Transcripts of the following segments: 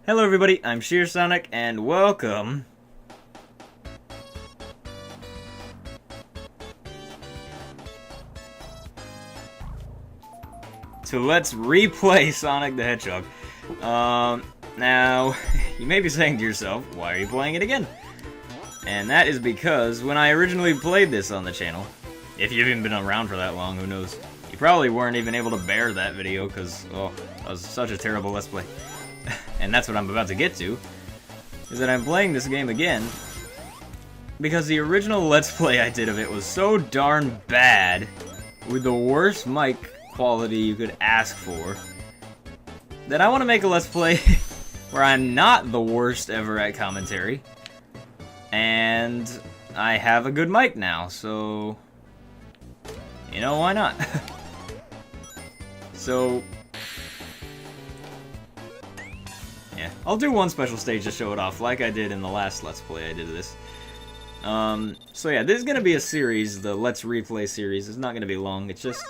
Hello everybody, I'm SHEERSONIC, and welcome to Let's Replay Sonic the Hedgehog. Now, you may be saying to yourself, why are you playing it again? And that is because when I originally played this on the channel, if you've even been around for that long, who knows, you probably weren't even able to bear that video because, oh, that was such a terrible Let's Play. And that's what I'm about to get to, is that I'm playing this game again because the original Let's Play I did of it was so darn bad, with the worst mic quality you could ask for, that I want to make a Let's Play where I'm not the worst ever at commentary, and I have a good mic now, so, you know, why not? So, yeah, I'll do one special stage to show it off, like I did in the last Let's Play I did of this. So yeah, this is gonna be a series, the Let's Replay series. It's not gonna be long, it's just...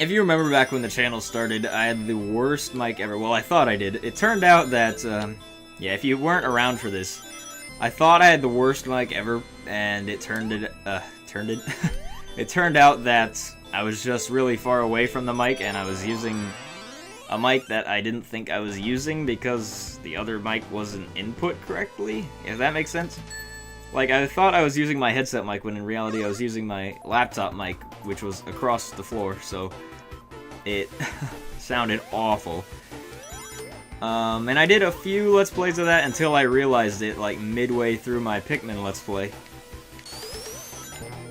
If you remember back when the channel started, I had the worst mic ever. Well, I thought I did. It turned out that, yeah, if you weren't around for this, I thought I had the worst mic ever, and it turned out that I was just really far away from the mic, and I was using a mic that I didn't think I was using because the other mic wasn't input correctly, if that makes sense. Like, I thought I was using my headset mic when in reality I was using my laptop mic, which was across the floor, so it sounded awful. And I did a few Let's Plays of that until I realized it, like, midway through my Pikmin Let's Play.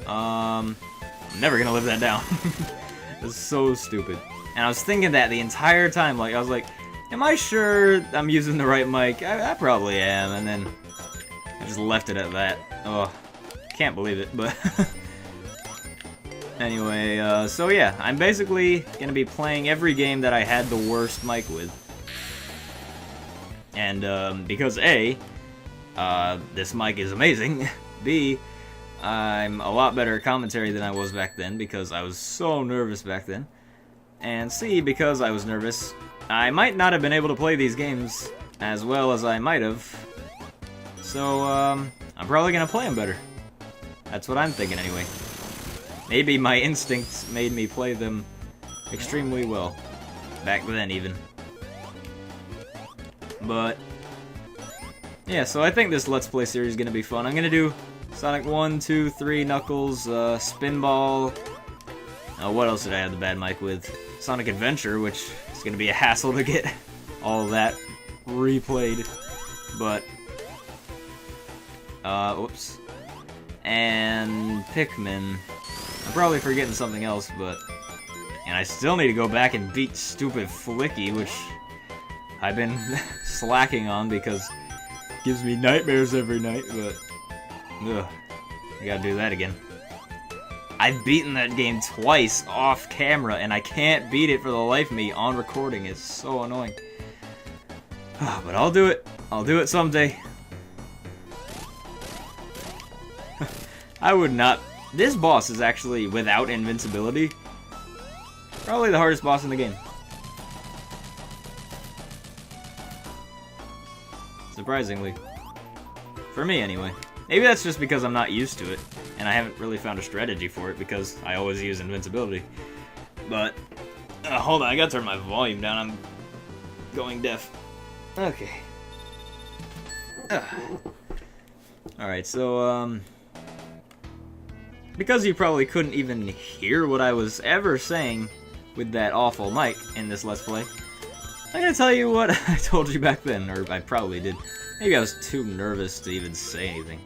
I'm never gonna live that down. It's so stupid. And I was thinking that the entire time, like, I was like, am I sure I'm using the right mic? I probably am, and then I just left it at that. Oh, can't believe it, but... Anyway, so yeah, I'm basically gonna be playing every game that I had the worst mic with. And, because A, this mic is amazing, B, I'm a lot better at commentary than I was back then because I was so nervous back then. And C, because I was nervous, I might not have been able to play these games as well as I might have. So, I'm probably gonna play them better. That's what I'm thinking anyway. Maybe my instincts made me play them extremely well. Back then, even. But, yeah, so I think this Let's Play series is gonna be fun. I'm gonna do Sonic 1, 2, 3, Knuckles, Spinball. What else did I have the bad mic with? Sonic Adventure, which is gonna be a hassle to get all of that replayed. But, whoops. And Pikmin. I'm probably forgetting something else, but... And I still need to go back and beat stupid Flicky, which I've been slacking on because it gives me nightmares every night, but... Ugh. I gotta do that again. I've beaten that game twice off camera, and I can't beat it for the life of me on recording. It's so annoying. But I'll do it. I'll do it someday. I would not... This boss is actually, without invincibility, probably the hardest boss in the game. Surprisingly. For me, anyway. Maybe that's just because I'm not used to it, and I haven't really found a strategy for it because I always use invincibility. But, hold on, I gotta turn my volume down. I'm going deaf. Okay. Alright, so, because you probably couldn't even hear what I was ever saying with that awful mic in this Let's Play, I'm gonna tell you what I told you back then, or I probably did. Maybe I was too nervous to even say anything.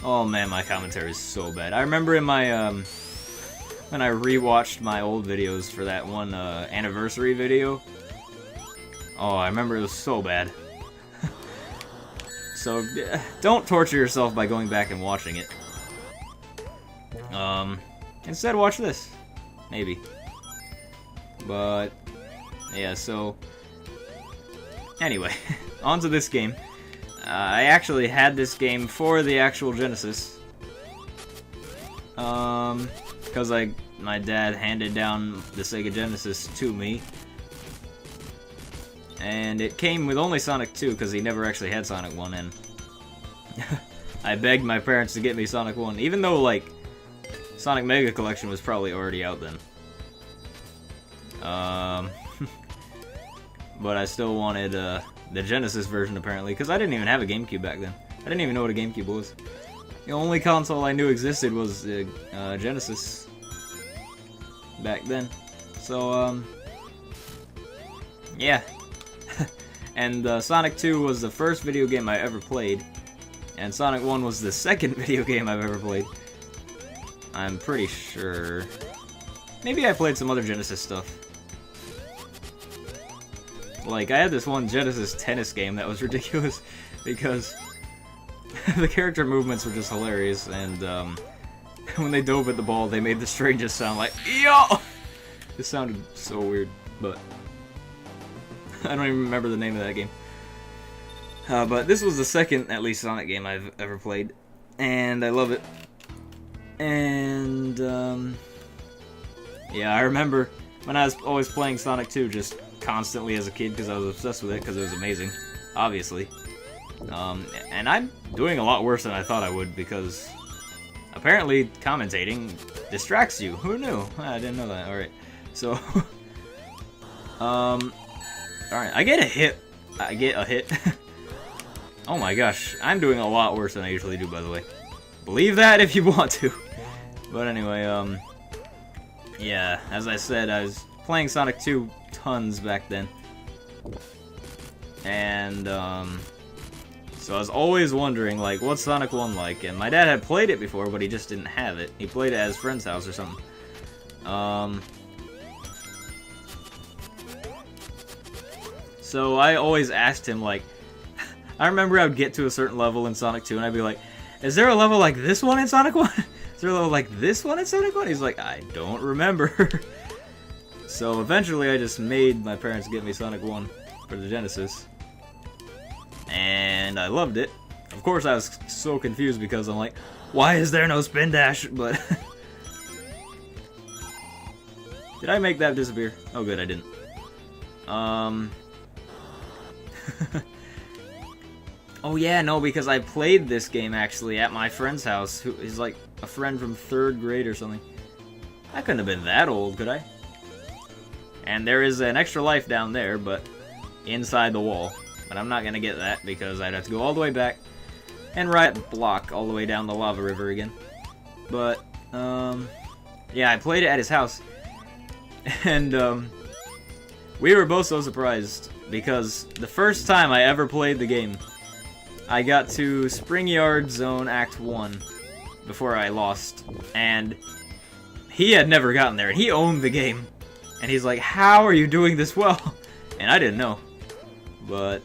Oh man, my commentary is so bad. I remember in my, when I rewatched my old videos for that one, anniversary video. Oh, I remember it was so bad. So, don't torture yourself by going back and watching it. Instead watch this. Maybe. But, yeah, so... Anyway, on to this game. I actually had this game for the actual Genesis. Because my dad handed down the SEGA Genesis to me. And it came with only Sonic 2 because he never actually had Sonic 1, and I begged my parents to get me Sonic 1, even though, like, Sonic Mega Collection was probably already out then. But I still wanted the Genesis version, apparently, because I didn't even have a GameCube back then. I didn't even know what a GameCube was. The only console I knew existed was Genesis back then. So, yeah. And Sonic 2 was the first video game I ever played, and Sonic 1 was the second video game I've ever played. I'm pretty sure. Maybe I played some other Genesis stuff. Like, I had this one Genesis tennis game that was ridiculous because the character movements were just hilarious, and when they dove at the ball, they made the strangest sound, like, yo! This sounded so weird, but I don't even remember the name of that game. But this was the second, at least, Sonic game I've ever played, and I love it. And, yeah, I remember when I was always playing Sonic 2 just constantly as a kid because I was obsessed with it because it was amazing, obviously. And I'm doing a lot worse than I thought I would because apparently commentating distracts you. Who knew? I didn't know that. Alright, so, alright, I get a hit. Oh my gosh, I'm doing a lot worse than I usually do, by the way. Believe that if you want to. But anyway, yeah, as I said, I was playing Sonic 2 tons back then. And, so I was always wondering, like, what's Sonic 1 like? And my dad had played it before, but he just didn't have it. He played it at his friend's house or something. So I always asked him, like, I remember I would get to a certain level in Sonic 2, and I'd be like, is there a level like this one in Sonic 1? Is there a level like this one in Sonic 1? He's like, I don't remember. So eventually I just made my parents get me Sonic 1 for the Genesis. And I loved it. Of course I was so confused because I'm like, why is there no spin dash? But did I make that disappear? Oh good, I didn't. Oh yeah, no, because I played this game actually at my friend's house, who is like a friend from 3rd grade or something. I couldn't have been that old, could I? And there is an extra life down there, but inside the wall. But I'm not gonna get that because I'd have to go all the way back and ride the block all the way down the lava river again. But, yeah, I played it at his house. And, we were both so surprised because the first time I ever played the game, I got to Spring Yard Zone Act 1 before I lost, and he had never gotten there, and he owned the game. And he's like, how are you doing this well? And I didn't know. But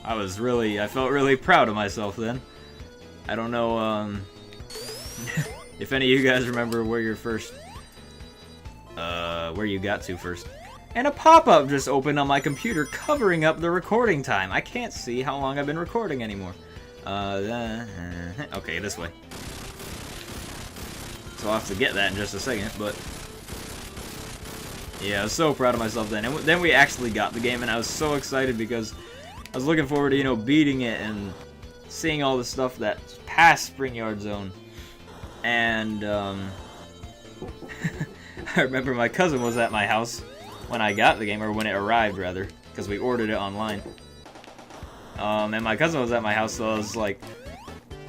I felt really proud of myself then. I don't know, if any of you guys remember where your first, where you got to first. And a pop-up just opened on my computer covering up the recording time. I can't see how long I've been recording anymore. Okay, this way. So I'll have to get that in just a second, but yeah, I was so proud of myself then. And then we actually got the game, and I was so excited because I was looking forward to, you know, beating it and seeing all the stuff that's past Spring Yard Zone. And, I remember my cousin was at my house when I got the game, or when it arrived, rather, because we ordered it online. And my cousin was at my house, so I was, like,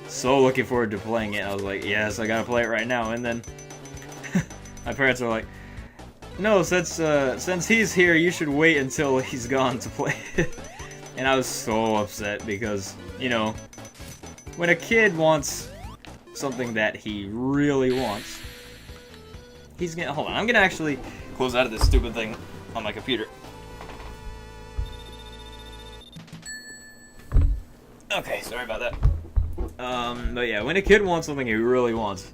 so looking forward to playing it. I was like, yes, I gotta play it right now. And then my parents were like, no, since he's here, you should wait until he's gone to play it. And I was so upset because, you know, when a kid wants something that he really wants, he's gonna... Hold on, I'm gonna actually close out of this stupid thing on my computer. Okay, sorry about that. But yeah, when a kid wants something he really wants,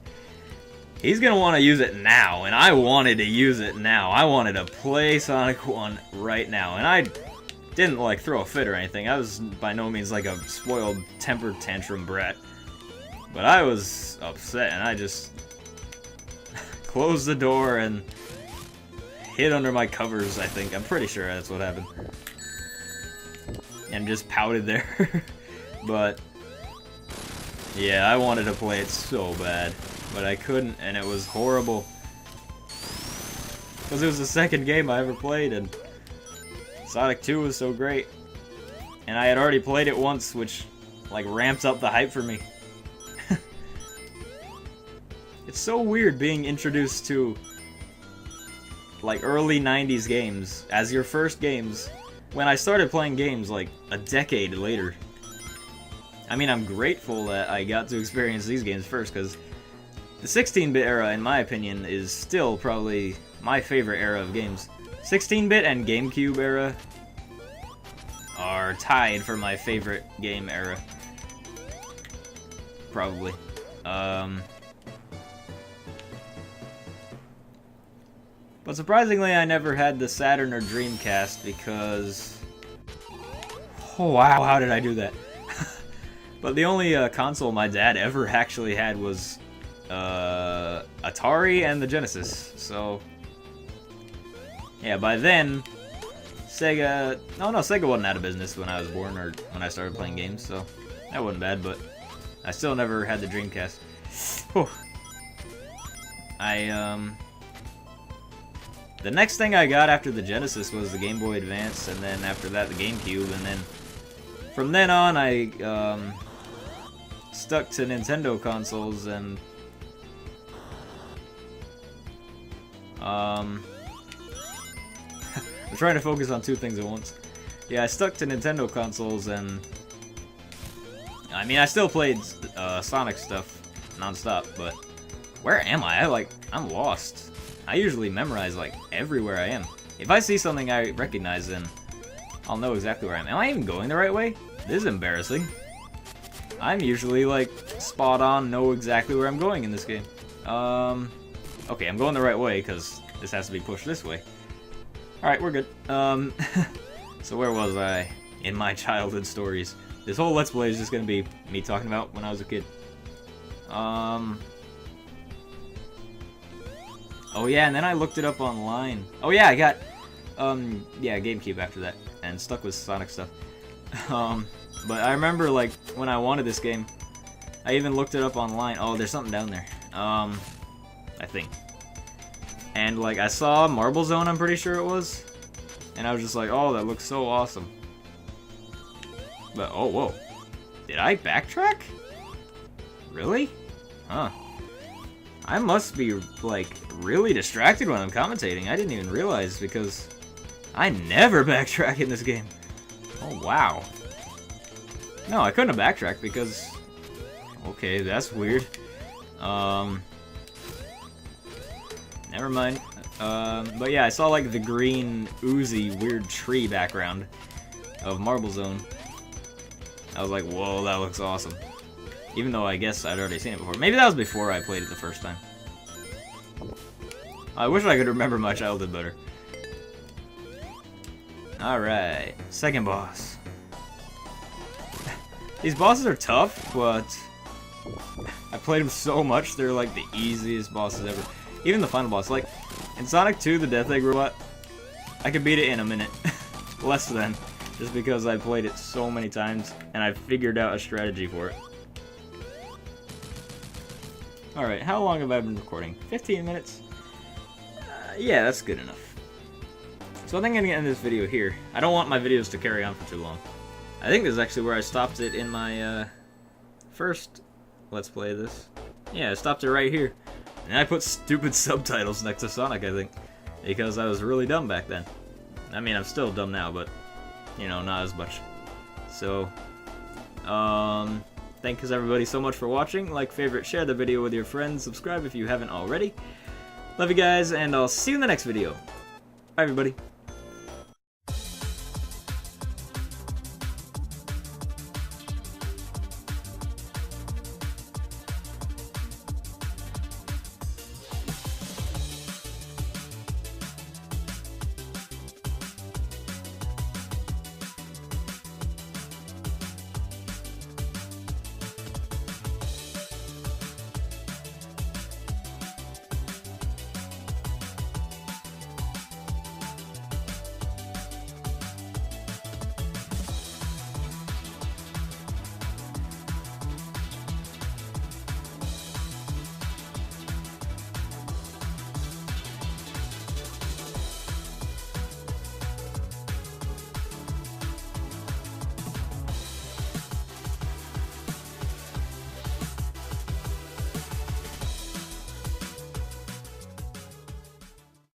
he's gonna want to use it now, and I wanted to use it now. I wanted to play Sonic 1 right now, and I didn't, like, throw a fit or anything. I was by no means, like, a spoiled temper tantrum brat. But I was upset, and I just closed the door and hid under my covers, I think. I'm pretty sure that's what happened. and just pouted there. But yeah, I wanted to play it so bad, but I couldn't, and it was horrible. Because it was the second game I ever played, and Sonic 2 was so great. And I had already played it once, which, like, ramped up the hype for me. It's so weird being introduced to, like, early 90s games as your first games, when I started playing games, like, a decade later. I mean, I'm grateful that I got to experience these games first, because the 16-bit era, in my opinion, is still probably my favorite era of games. 16-bit and GameCube era are tied for my favorite game era. Probably. But surprisingly, I never had the Saturn or Dreamcast because... Oh wow, how did I do that? But the only console my dad ever actually had was Atari and the Genesis. So yeah, by then Sega... No, Sega wasn't out of business when I was born or when I started playing games, so that wasn't bad, but I still never had the Dreamcast. Whew. The next thing I got after the Genesis was the Game Boy Advance, and then after that the GameCube, and then from then on I stuck to Nintendo consoles, and I'm trying to focus on two things at once. Yeah, I stuck to Nintendo consoles, and I mean, I still played Sonic stuff non-stop, but where am I? I'm lost. I usually memorize, like, everywhere I am. If I see something I recognize, then I'll know exactly where I am. Am I even going the right way? This is embarrassing. I'm usually, like, spot on, know exactly where I'm going in this game. Okay, I'm going the right way, because this has to be pushed this way. Alright, we're good. So where was I in my childhood stories? This whole Let's Play is just gonna be me talking about when I was a kid. Oh yeah, and then I looked it up online. Oh yeah, I got, yeah, GameCube after that, and stuck with Sonic stuff. But I remember, like, when I wanted this game, I even looked it up online. Oh, there's something down there. I think. And, like, I saw Marble Zone, I'm pretty sure it was. And I was just like, oh, that looks so awesome. But, oh, whoa. Did I backtrack? Really? Huh. I must be, like, really distracted when I'm commentating. I didn't even realize, because I never backtrack in this game. Oh, wow. No, I couldn't have backtracked because... Okay, that's weird. Never mind. But yeah, I saw, like, the green, oozy, weird tree background of Marble Zone. I was like, whoa, that looks awesome. Even though I guess I'd already seen it before. Maybe that was before I played it the first time. I wish I could remember my childhood better. Alright, second boss. These bosses are tough, but I played them so much, they're like the easiest bosses ever. Even the final boss, like, in Sonic 2, the Death Egg Robot, I could beat it in a minute. Less than. Just because I played it so many times, and I figured out a strategy for it. Alright, how long have I been recording? 15 minutes? Yeah, that's good enough. So I think I'm going to end this video here. I don't want my videos to carry on for too long. I think this is actually where I stopped it in my first Let's Play of this. Yeah, I stopped it right here. And I put stupid subtitles next to Sonic, I think. Because I was really dumb back then. I mean, I'm still dumb now, but, you know, not as much. So, thanks everybody so much for watching. Like, favorite, share the video with your friends, subscribe if you haven't already. Love you guys, and I'll see you in the next video. Bye, everybody.